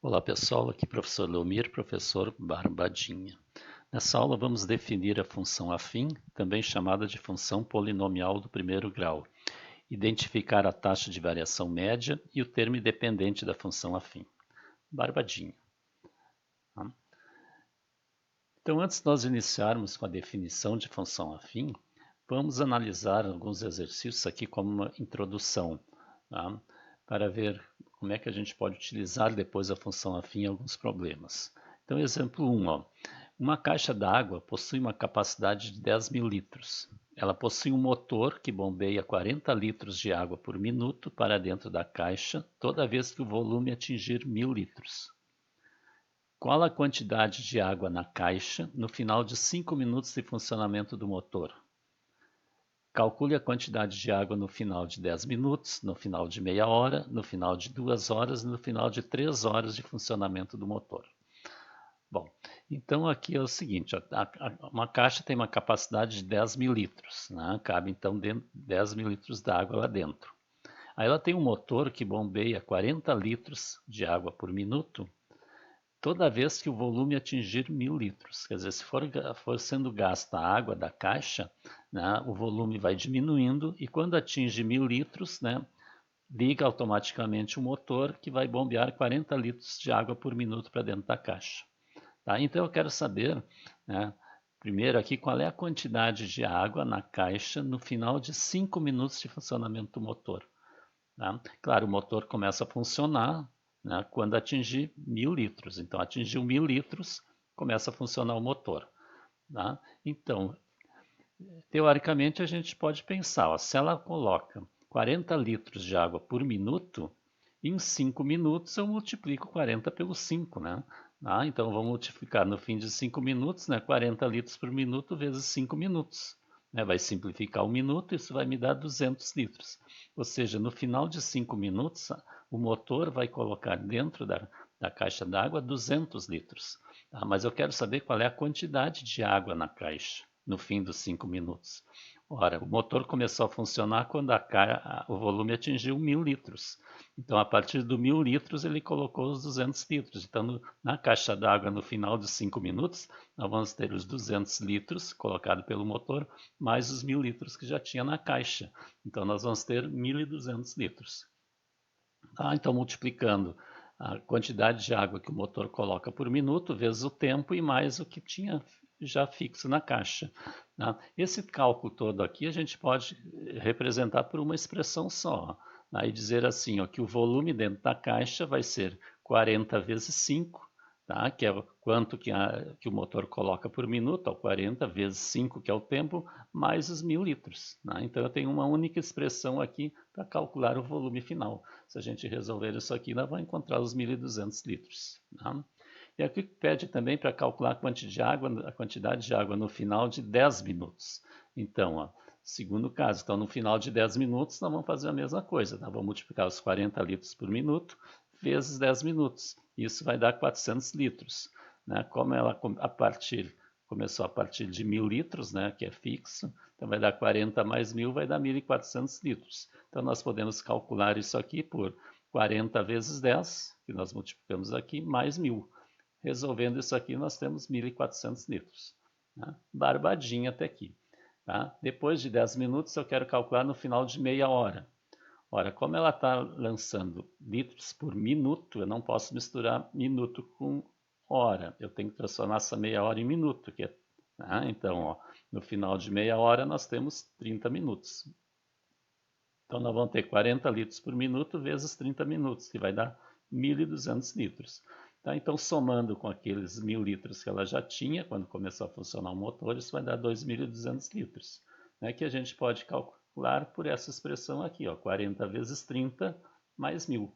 Olá pessoal, aqui professor Leomir, professor Barbadinha. Nessa aula vamos definir a função afim, também chamada de função polinomial do primeiro grau, identificar a taxa de variação média e o termo independente da função afim. Barbadinha. Então, antes de nós iniciarmos com a definição de função afim, vamos analisar alguns exercícios aqui como uma introdução, tá? Para ver como é que a gente pode utilizar depois a função afim em alguns problemas. Então, exemplo 1, ó. Uma caixa d'água possui uma capacidade de 10.000 litros. Ela possui um motor que bombeia 40 litros de água por minuto para dentro da caixa toda vez que o volume atingir 1.000 litros. Qual a quantidade de água na caixa no final de 5 minutos de funcionamento do motor? Calcule a quantidade de água no final de 10 minutos, no final de meia hora, no final de 2 horas e no final de 3 horas de funcionamento do motor. Bom, então aqui é o seguinte, uma caixa tem uma capacidade de 10.000 litros, né? Cabe então 10.000 litros de água lá dentro. Aí ela tem um motor que bombeia 40 litros de água por minuto, toda vez que o volume atingir 1.000 litros. Quer dizer, se for sendo gasta a água da caixa, né, o volume vai diminuindo e quando atinge 1.000 litros, né, liga automaticamente o motor que vai bombear 40 litros de água por minuto para dentro da caixa. Tá? Então eu quero saber, né, primeiro aqui, qual é a quantidade de água na caixa no final de 5 minutos de funcionamento do motor. Tá? Claro, o motor começa a funcionar, né, quando atingir 1.000 litros. Então, atingiu 1.000 litros, começa a funcionar o motor. Tá? Então, teoricamente, a gente pode pensar, ó, se ela coloca 40 litros de água por minuto, em 5 minutos eu multiplico 40 pelo 5, né? Então, vou multiplicar no fim de 5 minutos, né, 40 litros por minuto vezes 5 minutos. Né? Vai simplificar um minuto, isso vai me dar 200 litros. Ou seja, no final de 5 minutos, o motor vai colocar dentro da caixa d'água 200 litros. Tá? Mas eu quero saber qual é a quantidade de água na caixa no fim dos 5 minutos. Ora, o motor começou a funcionar quando o volume atingiu 1.000 litros. Então, a partir do 1.000 litros, ele colocou os 200 litros. Então, na caixa d'água, no final dos 5 minutos, nós vamos ter os 200 litros colocados pelo motor, mais os 1.000 litros que já tinha na caixa. Então, nós vamos ter 1.200 litros. Então, multiplicando a quantidade de água que o motor coloca por minuto, vezes o tempo e mais o que tinha já fixo na caixa. Esse cálculo todo aqui a gente pode representar por uma expressão só. E dizer assim, ó, que o volume dentro da caixa vai ser 40 vezes 5, tá? Que é o quanto que o motor coloca por minuto, ó, 40 vezes 5, que é o tempo, mais os 1.000 litros. Então eu tenho uma única expressão aqui para calcular o volume final. Se a gente resolver isso aqui, nós vamos encontrar os 1.200 litros. Tá? E aqui pede também para calcular a quantidade de água no final de 10 minutos. Então, ó, segundo caso, então no final de 10 minutos nós vamos fazer a mesma coisa. Nós vamos multiplicar os 40 litros por minuto vezes 10 minutos. Isso vai dar 400 litros. Né? Como ela começou a partir de 1.000 litros, né, que é fixo, então vai dar 40 mais 1.000, vai dar 1.400 litros. Então nós podemos calcular isso aqui por 40 vezes 10, que nós multiplicamos aqui, mais 1.000. Resolvendo isso aqui, nós temos 1.400 litros. Né? Barbadinha até aqui. Tá? Depois de 10 minutos, eu quero calcular no final de meia hora. Ora, como ela está lançando litros por minuto, eu não posso misturar minuto com hora. Eu tenho que transformar essa meia hora em minuto. Então, ó, no final de meia hora, nós temos 30 minutos. Então, nós vamos ter 40 litros por minuto vezes 30 minutos, que vai dar 1.200 litros. Tá? Então, somando com aqueles 1.000 litros que ela já tinha quando começou a funcionar o motor, isso vai dar 2.200 litros, né? Que a gente pode calcular por essa expressão aqui, ó, 40 vezes 30 mais 1.000.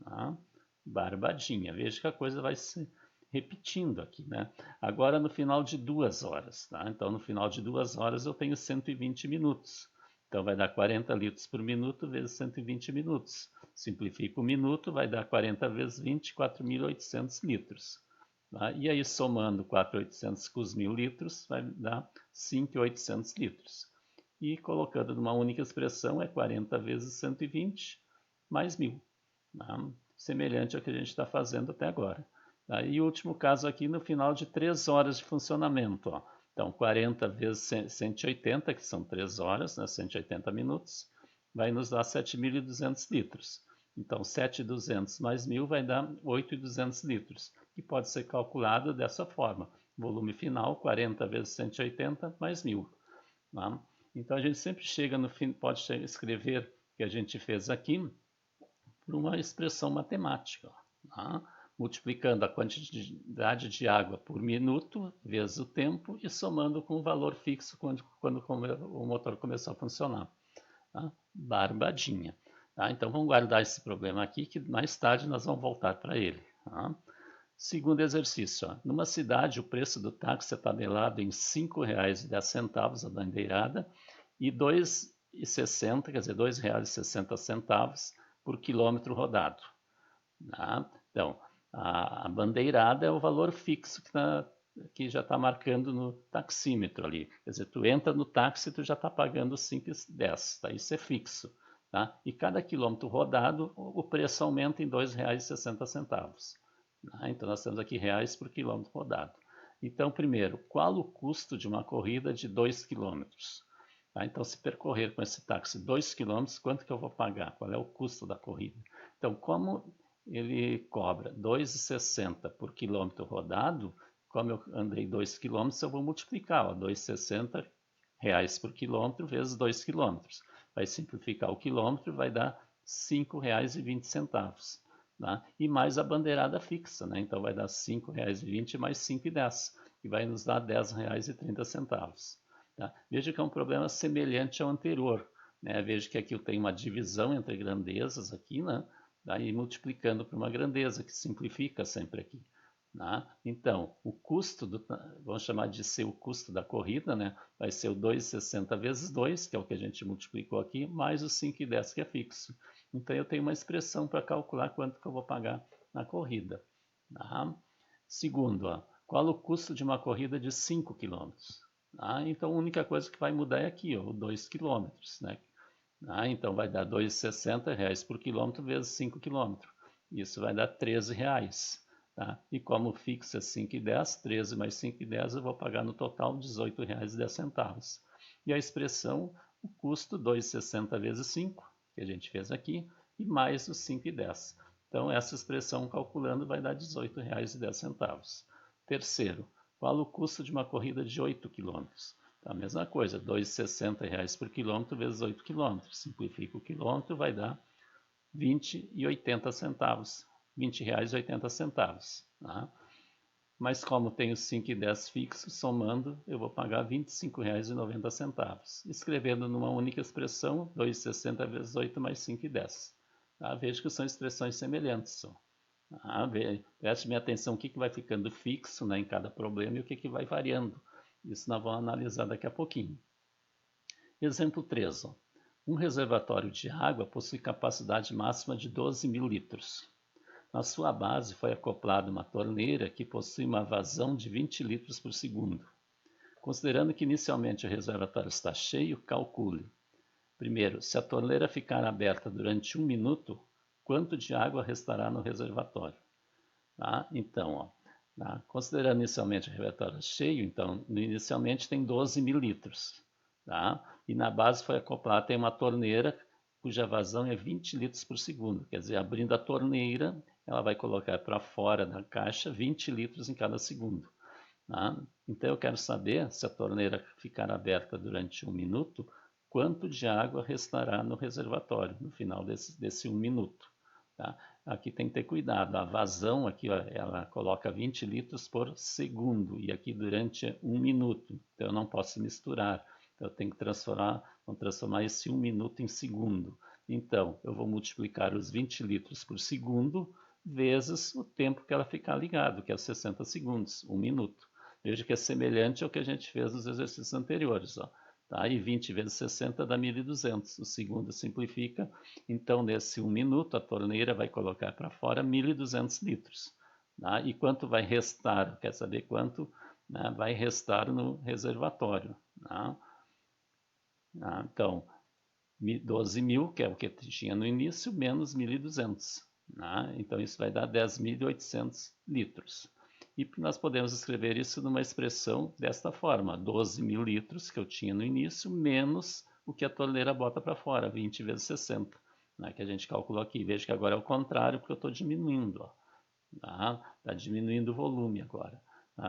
Tá? Barbadinha. Veja que a coisa vai se repetindo aqui. Né? Agora, no final de 2 horas. Tá? Então, no final de 2 horas, eu tenho 120 minutos. Então, vai dar 40 litros por minuto vezes 120 minutos. Simplifica o minuto, vai dar 40 vezes 20, 4.800 litros. Tá? E aí, somando 4.800 com os 1.000 litros, vai dar 5.800 litros. E colocando numa única expressão, é 40 vezes 120 mais 1.000. Tá? semelhante ao que a gente está fazendo até agora. Tá? E o último caso aqui no final de 3 horas de funcionamento. Ó. Então, 40 vezes 180, que são 3 horas, né, 180 minutos, vai nos dar 7.200 litros. Então, 7.200 mais 1.000 vai dar 8.200 litros, que pode ser calculado dessa forma. Volume final, 40 vezes 180 mais 1.000. Tá? Então, a gente sempre chega no fim, pode escrever o que a gente fez aqui por uma expressão matemática. Tá? Multiplicando a quantidade de água por minuto vezes o tempo e somando com o valor fixo quando o motor começou a funcionar. Tá? Barbadinha. Tá? Então vamos guardar esse problema aqui que mais tarde nós vamos voltar para ele. Tá? Segundo exercício. Ó. Numa cidade o preço do táxi é tabelado em R$ 5,10 a bandeirada e R$ 2,60, quer dizer, R$ 2,60 por quilômetro rodado. Tá? Então, a bandeirada é o valor fixo que já está marcando no taxímetro ali. Quer dizer, tu entra no táxi e tu já está pagando 5,10. Tá? Isso é fixo. Tá? E cada quilômetro rodado, o preço aumenta em R$ 2,60. Tá? Então, nós temos aqui reais por quilômetro rodado. Então, primeiro, qual o custo de uma corrida de 2 quilômetros? Tá? Então, se percorrer com esse táxi 2 quilômetros, quanto que eu vou pagar? Qual é o custo da corrida? Então, como ele cobra 2,60 por quilômetro rodado, como eu andei 2 quilômetros, eu vou multiplicar, 2,60 reais por quilômetro vezes 2 quilômetros. Vai simplificar o quilômetro, vai dar R$ 5,20. Tá? E mais a bandeirada fixa, né? Então vai dar R$ 5,20 mais 5,10, que vai nos dar R$ 10,30. Tá? Veja que é um problema semelhante ao anterior. Né? Veja que aqui eu tenho uma divisão entre grandezas aqui, né? Daí multiplicando por uma grandeza, que simplifica sempre aqui. Tá? Então, o custo, vamos chamar de ser o custo da corrida, né? Vai ser o 2,60 vezes 2, que é o que a gente multiplicou aqui, mais o 5,10 que é fixo. Então, eu tenho uma expressão para calcular quanto que eu vou pagar na corrida. Tá? Segundo, ó, qual o custo de uma corrida de 5 km? Tá? Então, a única coisa que vai mudar é aqui, ó, 2 km. Né? Então vai dar R$ 2,60 por quilômetro vezes 5 quilômetros. Isso vai dar R$ 13. Tá? E como fixo é 5,10, 13 mais 5,10 eu vou pagar no total R$ 18,10. E a expressão, o custo 2,60 vezes 5, que a gente fez aqui, e mais os 5,10. Então essa expressão calculando vai dar R$ 18,10. Terceiro, qual o custo de uma corrida de 8 quilômetros? A mesma coisa, R$ 2,60 por quilômetro vezes 8 quilômetros. Simplifica o quilômetro, vai dar R$ 20,80. R$ 20,80. Tá? Mas como tenho 5 e 10 fixos, somando, eu vou pagar R$ 25,90. Escrevendo numa única expressão, 2,60 vezes 8 mais 5 e 10. Tá? Veja que são expressões semelhantes. Tá? Preste minha atenção o que vai ficando fixo, né, em cada problema e o que vai variando. Isso nós vamos analisar daqui a pouquinho. Exemplo 3. Ó. Um reservatório de água possui capacidade máxima de 12.000 litros. Na sua base foi acoplada uma torneira que possui uma vazão de 20 litros por segundo. Considerando que inicialmente o reservatório está cheio, calcule. Primeiro, se a torneira ficar aberta durante 1 minuto, quanto de água restará no reservatório? Tá? Então, ó, tá? Considerando inicialmente o reservatório cheio, então inicialmente tem 12.000 litros. Tá? E na base foi acoplada, tem uma torneira cuja vazão é 20 litros por segundo. Quer dizer, abrindo a torneira, ela vai colocar para fora da caixa 20 litros em cada segundo. Tá? Então eu quero saber, se a torneira ficar aberta durante 1 minuto, quanto de água restará no reservatório no final desse 1 minuto. Tá? Aqui tem que ter cuidado, a vazão aqui, ó, ela coloca 20 litros por segundo, e aqui durante 1 minuto, então eu não posso misturar, então eu tenho que transformar esse 1 minuto em segundo. Então, eu vou multiplicar os 20 litros por segundo vezes o tempo que ela ficar ligado, que é 60 segundos, 1 minuto. Veja que é semelhante ao que a gente fez nos exercícios anteriores. Ó. Tá? E 20 vezes 60 dá 1.200. O segundo simplifica. Então, nesse 1 minuto, a torneira vai colocar para fora 1.200 litros. Tá? E quanto vai restar? Quer saber quanto, né, vai restar no reservatório? Tá? Então, 12.000, que é o que tinha no início, menos 1.200. né? Então isso vai dar 10.800 litros. E nós podemos escrever isso numa expressão desta forma: 12.000 litros que eu tinha no início, menos o que a torneira bota para fora, 20 vezes 60, né, que a gente calculou aqui. Veja que agora é o contrário, porque eu estou diminuindo. Tá diminuindo o volume agora.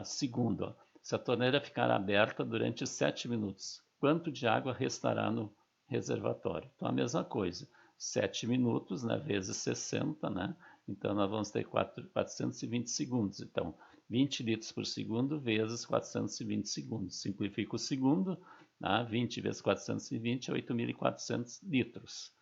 Segundo, ó, se a torneira ficar aberta durante 7 minutos, quanto de água restará no reservatório? Então, a mesma coisa. 7 minutos, né, vezes 60, né? Então, nós vamos ter 420 segundos. Então, 20 litros por segundo vezes 420 segundos. Simplifica o segundo, né? 20 vezes 420 é 8.400 litros.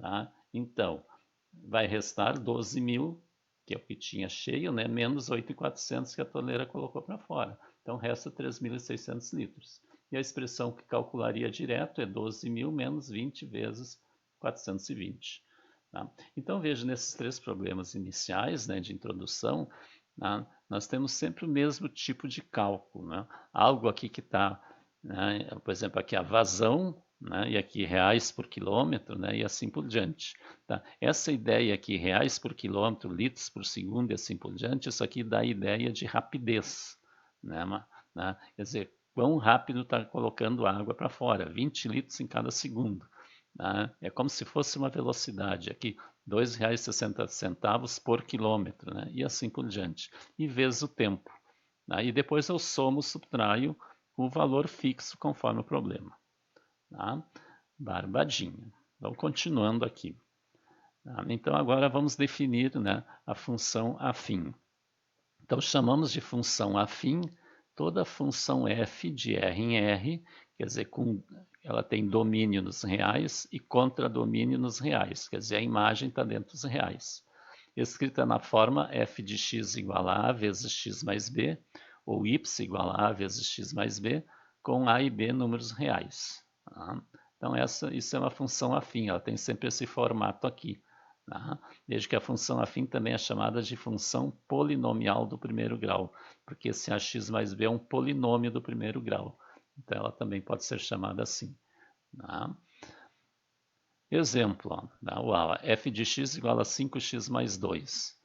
Tá? Então, vai restar 12.000, que é o que tinha cheio, né? Menos 8.400 que a torneira colocou para fora. Então, resta 3.600 litros. E a expressão que calcularia direto é 12.000 menos 20 vezes 420. Tá? Então, veja, nesses três problemas iniciais, né, de introdução, tá, nós temos sempre o mesmo tipo de cálculo. Né? Algo aqui que está, né, por exemplo, aqui a vazão, né, e aqui reais por quilômetro, né, e assim por diante. Tá? Essa ideia aqui, reais por quilômetro, litros por segundo e assim por diante, isso aqui dá a ideia de rapidez. Né? Quer dizer, quão rápido está colocando água para fora, 20 litros em cada segundo. Tá? É como se fosse uma velocidade aqui, R$ 2,60 por quilômetro, né? E assim por diante. E vezes o tempo. Tá? E depois eu somo, subtraio o valor fixo conforme o problema. Tá? Barbadinha. Então, continuando aqui. Tá? Então, agora vamos definir, né, a função afim. Então, chamamos de função afim toda função f de R em R, quer dizer, ela tem domínio nos reais e contradomínio nos reais, quer dizer, a imagem está dentro dos reais. Escrita na forma f de x igual a vezes x mais b, ou y igual a vezes x mais b, com a e b números reais. Tá? Então, isso é uma função afim, ela tem sempre esse formato aqui. Tá? Veja que a função afim também é chamada de função polinomial do primeiro grau, porque se ax mais b é um polinômio do primeiro grau. Então, ela também pode ser chamada assim. Tá? Exemplo, ó, f de x igual a 5x mais 2.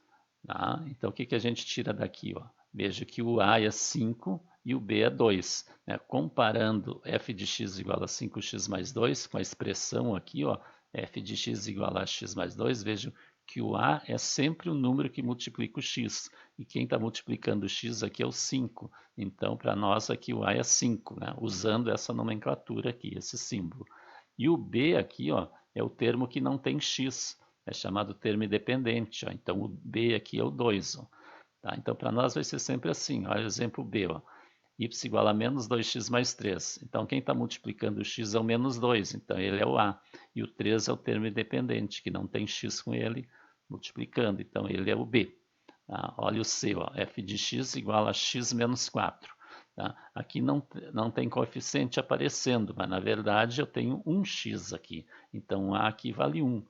Tá? Então, o que a gente tira daqui? Ó? Veja que o a é 5 e o b é 2. Né? Comparando f de x igual a 5x mais 2 com a expressão aqui, ó, f de x igual a x mais 2, veja que o a é sempre o número que multiplica o x. E quem está multiplicando o x aqui é o 5. Então, para nós aqui o a é 5, né? Usando essa nomenclatura aqui, esse símbolo. E o b aqui, ó, é o termo que não tem x, é chamado termo independente. Ó. Então, o b aqui é o 2. Tá? Então, para nós vai ser sempre assim. Olha o exemplo b. Ó. Y igual a menos 2x mais 3. Então, quem está multiplicando o x é o menos 2. Então, ele é o a. E o 3 é o termo independente, que não tem x com ele multiplicando. Então, ele é o b. Tá? Olha o c. Ó. F de x igual a x menos 4. Tá? Aqui não tem coeficiente aparecendo, mas na verdade eu tenho um x aqui. Então A aqui vale 1.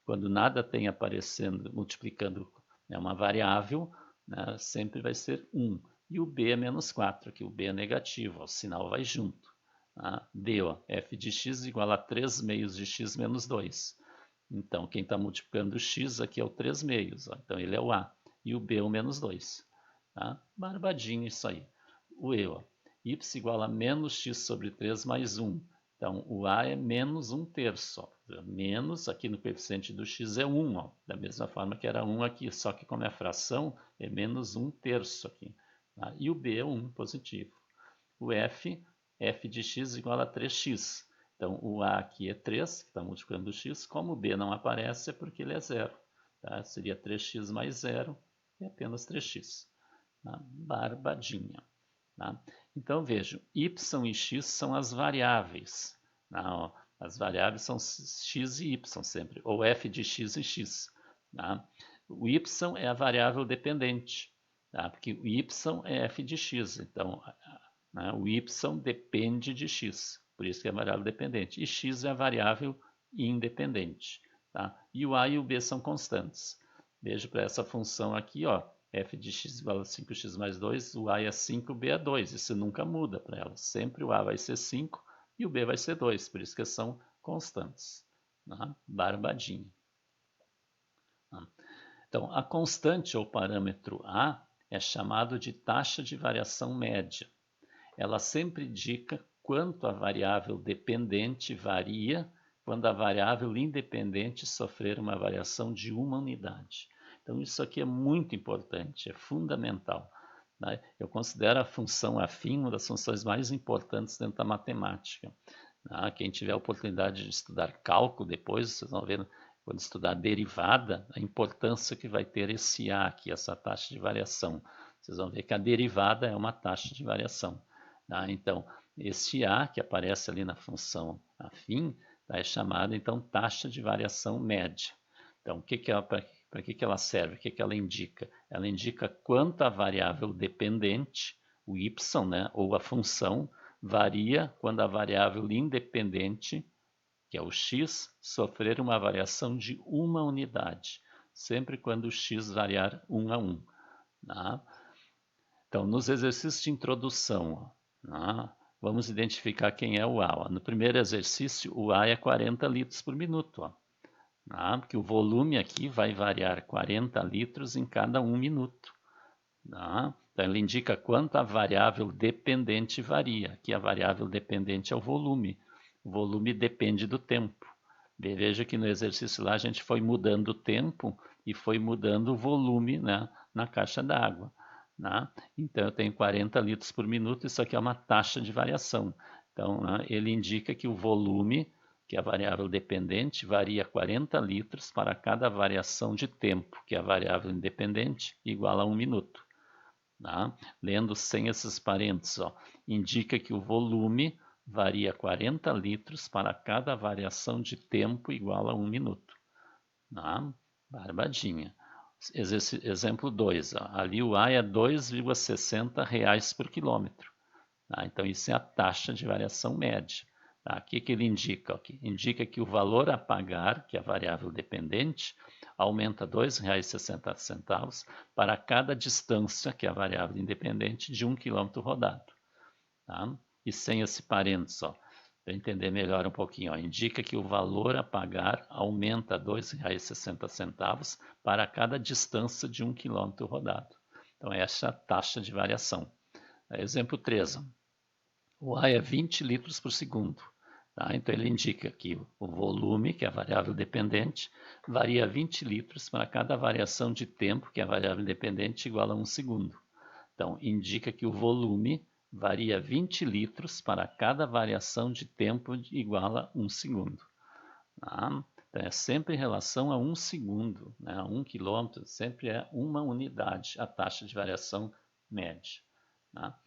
Quando nada tem aparecendo, multiplicando, né, uma variável, né, sempre vai ser 1. E o B é menos 4, que o B é negativo, o sinal vai junto. Tá? D, ó, f de x igual a 3 meios de x menos 2. Então, quem está multiplicando o x aqui é o 3 meios, ó, então ele é o A. E o B é o menos 2. Tá? Barbadinho isso aí. O E, ó, y igual a menos x sobre 3 mais 1. Então, o A é menos 1 terço. Ó. Menos, aqui no coeficiente do x é 1, ó, da mesma forma que era 1 aqui, só que como é fração, é menos 1 terço aqui. Tá? E o B é 1 positivo. O f de x igual a 3x. Então, o A aqui é 3, que está multiplicando o x. Como o B não aparece, é porque ele é 0. Tá? Seria 3x mais 0, e apenas 3x. Tá? Barbadinha. Tá? Então, vejam, y e x são as variáveis. Tá? As variáveis são x e y sempre, ou f de x e x. Tá? O y é a variável dependente, tá? Porque o y é f de x. Então, né, o y depende de x, por isso que é variável dependente. E x é a variável independente. Tá? E o a e o b são constantes. Veja para essa função aqui, ó, f de x igual a 5x mais 2, o a é 5, o b é 2. Isso nunca muda para ela. Sempre o a vai ser 5 e o b vai ser 2, por isso que são constantes. Tá? Barbadinho. Tá? Então, a constante ou parâmetro A é chamado de taxa de variação média. Ela sempre indica quanto a variável dependente varia quando a variável independente sofrer uma variação de uma unidade. Então, isso aqui é muito importante, é fundamental. Né? Eu considero a função afim uma das funções mais importantes dentro da matemática. Né? Quem tiver a oportunidade de estudar cálculo depois, vocês vão ver quando estudar derivada, a importância que vai ter esse A aqui, essa taxa de variação. Vocês vão ver que a derivada é uma taxa de variação. Tá? Então, esse A que aparece ali na função afim tá, é chamado então taxa de variação média. Então, para que ela serve? O que ela indica? Ela indica quanto a variável dependente, o y, né, ou a função, varia quando a variável independente, que é o x, sofrer uma variação de uma unidade, sempre quando o x variar 1 a 1. Tá? Então, nos exercícios de introdução, vamos identificar quem é o A. No primeiro exercício, o A é 40 litros por minuto. Porque o volume aqui vai variar 40 litros em cada 1 minuto. Então, ele indica quanto a variável dependente varia. Aqui a variável dependente é o volume. O volume depende do tempo. Veja que no exercício lá a gente foi mudando o tempo e foi mudando o volume, né, na caixa d'água. Né? Então, eu tenho 40 litros por minuto, isso aqui é uma taxa de variação. Então, né, ele indica que o volume, que é a variável dependente, varia 40 litros para cada variação de tempo, que é a variável independente, igual a 1 minuto. Tá? Lendo sem esses parênteses, indica que o volume varia 40 litros para cada variação de tempo igual a 1 minuto. Tá? Barbadinha. Exemplo 2, ali o A é 2,60 reais por quilômetro. Tá? Então, isso é a taxa de variação média. Tá? O que ele indica? Aqui? Indica que o valor a pagar, que é a variável dependente, aumenta R$ 2,60 para cada distância, que é a variável independente, de 1 km rodado. Tá? E sem esse parênteses, para entender melhor um pouquinho, indica que o valor a pagar aumenta R$ 2,60 para cada distância de 1 km rodado. Então, essa é a taxa de variação. Exemplo 3. O A é 20 litros por segundo. Tá? Então, ele indica que o volume, que é a variável dependente, varia 20 litros para cada variação de tempo, que é a variável independente, igual a 1 segundo. Então, indica que o volume varia 20 litros para cada variação de tempo igual a 1 segundo. Tá? Então, é sempre em relação a 1 segundo, né? A 1 quilômetro, sempre é uma unidade, a taxa de variação média. Tá?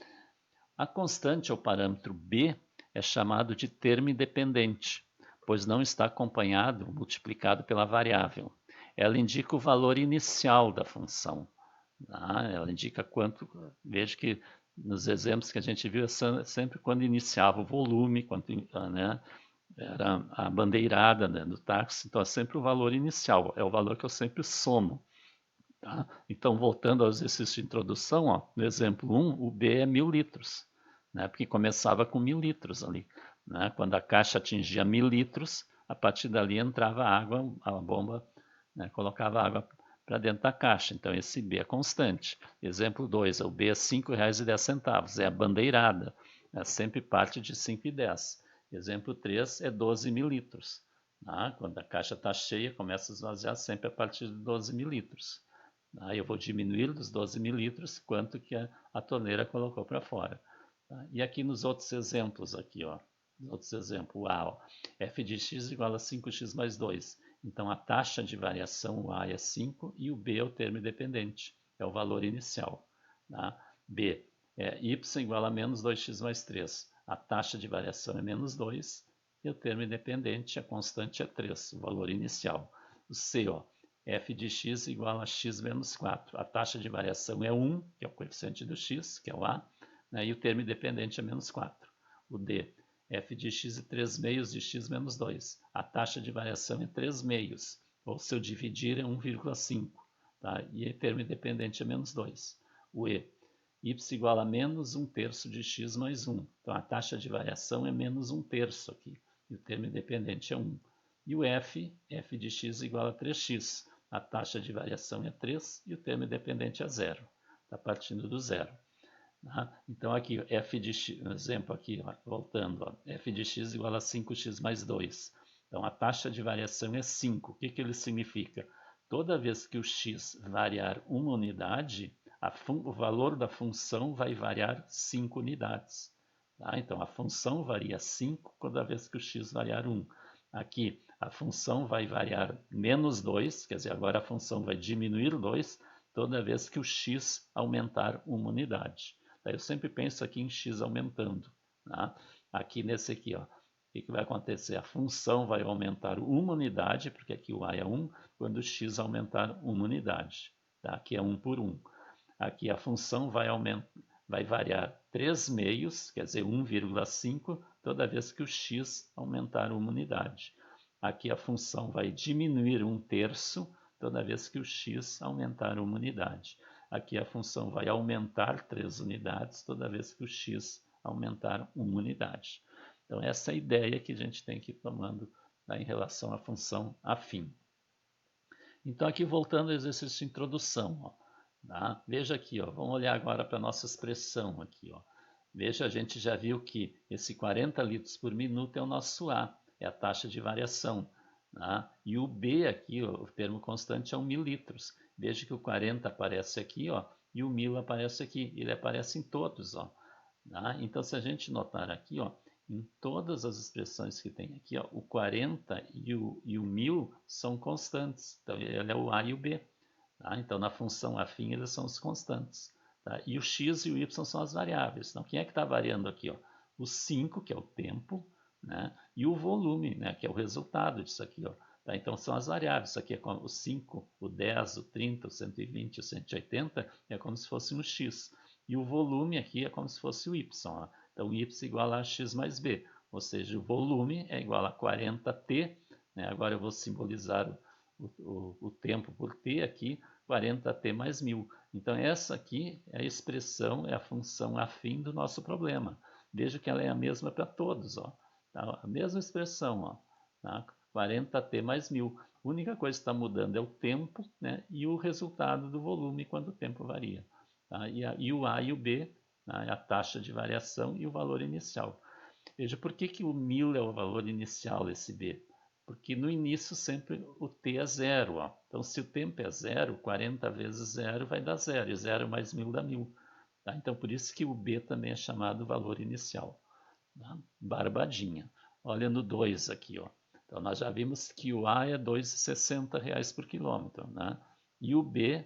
A constante ou parâmetro B é chamado de termo independente, pois não está acompanhado, multiplicado pela variável. Ela indica o valor inicial da função. Ela indica quanto, veja que nos exemplos que a gente viu, sempre quando iniciava o volume, quando, né, era a bandeirada, né, do táxi, então é sempre o valor inicial, é o valor que eu sempre somo. Tá? Então, voltando ao exercício de introdução, no exemplo 1, o B é 1000 litros, né, porque começava com 1000 litros ali. Né? Quando a caixa atingia 1000 litros, a partir dali entrava água, a bomba, né, colocava água para dentro da caixa. Então, esse B é constante. Exemplo 2, o B é R$ 5,10, é a bandeirada, sempre parte de 5,10. Exemplo 3 é 12 mil litros. Quando a caixa está cheia, começa a esvaziar sempre a partir de 12 mil litros. Eu vou diminuir dos 12 mil litros quanto que a torneira colocou para fora. E aqui nos outros exemplos, o A, f de x igual a 5x mais 2. Então, a taxa de variação, o A é 5 e o B é o termo independente, é o valor inicial. Tá? B é y igual a menos 2x mais 3. A taxa de variação é menos 2 e o termo independente, a constante é 3, o valor inicial. O C, f de x igual a x menos 4. A taxa de variação é 1, que é o coeficiente do x, que é o A, né, e o termo independente é menos 4. O D, f de x e 3 meios de x menos 2. A taxa de variação é 3 meios, ou se eu dividir é 1,5. Tá? E o termo independente é menos 2. O E, y igual a menos 1/3 de x mais 1. Então, a taxa de variação é menos 1/3 aqui, e o termo independente é 1. E o f de x igual a 3x. a taxa de variação é 3 e o termo independente é 0. Está partindo do zero. Tá? Então aqui, f de x, exemplo aqui, ó, voltando, ó, f de x igual a 5x mais 2. Então a taxa de variação é 5. O que ele significa? Toda vez que o x variar uma unidade, o valor da função vai variar 5 unidades. Tá? Então a função varia 5 toda vez que o x variar 1. Aqui a função vai variar menos 2, quer dizer, agora a função vai diminuir 2 toda vez que o x aumentar uma unidade. Daí eu sempre penso aqui em x aumentando. Tá? Aqui nesse aqui, ó, o que vai acontecer? A função vai aumentar uma unidade, porque aqui o a é 1, quando o x aumentar uma unidade. Tá? Aqui é 1 por 1. Aqui a função vai variar 3 meios, quer dizer 1,5, toda vez que o x aumentar uma unidade. Aqui a função vai diminuir 1/3 toda vez que o x aumentar uma unidade. Aqui a função vai aumentar 3 unidades toda vez que o x aumentar uma unidade. Então essa é a ideia que a gente tem que ir tomando, né, em relação à função afim. Então aqui voltando ao exercício de introdução, ó, tá? Veja aqui, ó, vamos olhar agora para a nossa expressão aqui, ó. Veja, a gente já viu que esse 40 litros por minuto é o nosso A, é a taxa de variação. Tá? E o B aqui, ó, o termo constante é 1.000 litros. Veja que o 40 aparece aqui, ó, e o 1.000 aparece aqui. Ele aparece em todos. Ó, tá? Então, se a gente notar aqui, ó, em todas as expressões que tem aqui, ó, o 40 e o 1.000 são constantes. Então, ele é o A e o B. Tá? Então, na função afim, eles são os constantes. Tá? E o x e o y são as variáveis. Então, quem é que está variando aqui? Ó? O 5, que é o tempo, né? E o volume, né? Que é o resultado disso aqui. Ó. Tá? Então, são as variáveis. Isso aqui é como o 5, o 10, o 30, o 120, o 180, é como se fosse um x. E o volume aqui é como se fosse o y. Ó. Então, y igual a x mais b. Ou seja, o volume é igual a 40t. Né? Agora eu vou simbolizar o tempo por t aqui, 40t mais 1.000. Então, essa aqui é a expressão, é a função afim do nosso problema. Veja que ela é a mesma para todos. Ó. Tá? A mesma expressão, ó. Tá? 40t mais 1.000. A única coisa que está mudando é o tempo, né? E o resultado do volume quando o tempo varia. Tá? E o A e o B, tá? É a taxa de variação e o valor inicial. Veja, por que o 1.000 é o valor inicial, esse B? Porque no início sempre o t é zero. Ó. Então, se o tempo é zero, 40 vezes zero vai dar zero, e 0 mais 1.000 dá 1.000. Tá? Então, por isso que o B também é chamado valor inicial. Tá? Barbadinha. Olha no 2 aqui. Ó. Então, nós já vimos que o A é R$ 2,60 por quilômetro. Né? E o B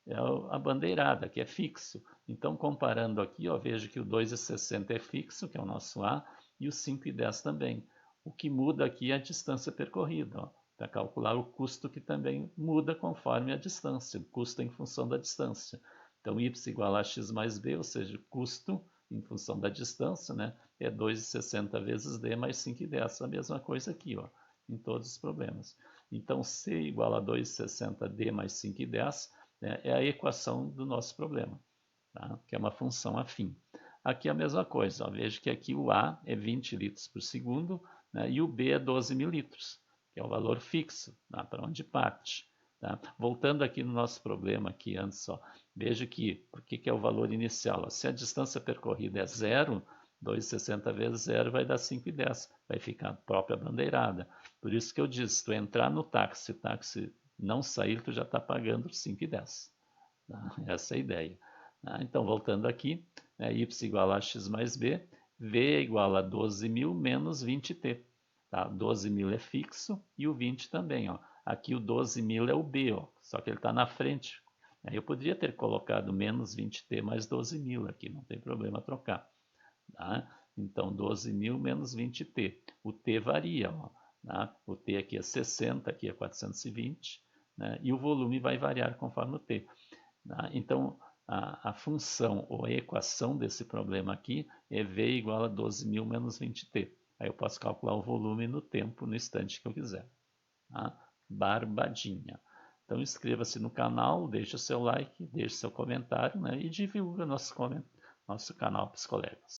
é a bandeirada, que é fixo. Então, comparando aqui, ó, vejo que o 2,60 é fixo, que é o nosso A, e o 5,10 também. O que muda aqui é a distância percorrida, para calcular o custo que também muda conforme a distância, o custo em função da distância. Então, y igual a x mais b, ou seja, o custo em função da distância, né, é 2,60 vezes d mais 5,10. A mesma coisa aqui, ó, em todos os problemas. Então, c igual a 2,60d mais 5,10 né, é a equação do nosso problema, tá? Que é uma função afim. Aqui é a mesma coisa, ó, veja que aqui o A é 20 litros por segundo, né, e o B é 12.000 litros, que é o valor fixo, tá, para onde parte. Tá? Voltando aqui no nosso problema aqui antes, ó, veja que, por que é o valor inicial? Ó, se a distância percorrida é zero, 2,60 vezes zero vai dar 5,10, vai ficar a própria bandeirada. Por isso que eu disse, se tu entrar no táxi, o táxi não sair, tu já está pagando 5,10. Tá? Essa é a ideia. Tá? Então, voltando aqui, né, y igual a x mais b, v igual a 12.000 menos 20t. Tá? 12.000 é fixo e o 20 também. Ó. Aqui o 12.000 é o b, ó, só que ele está na frente. Eu poderia ter colocado menos 20t mais 12.000 aqui, não tem problema trocar. Tá? Então, 12.000 menos 20t. O t varia. Ó, tá? O t aqui é 60, aqui é 420. Né? E o volume vai variar conforme o t. Tá? Então, a função ou a equação desse problema aqui é v igual a 12.000 menos 20t. Aí eu posso calcular o volume no tempo, no instante que eu quiser. Tá? Barbadinha. Então inscreva-se no canal, deixe o seu like, deixe seu comentário, né? E divulga nosso canal para os colegas.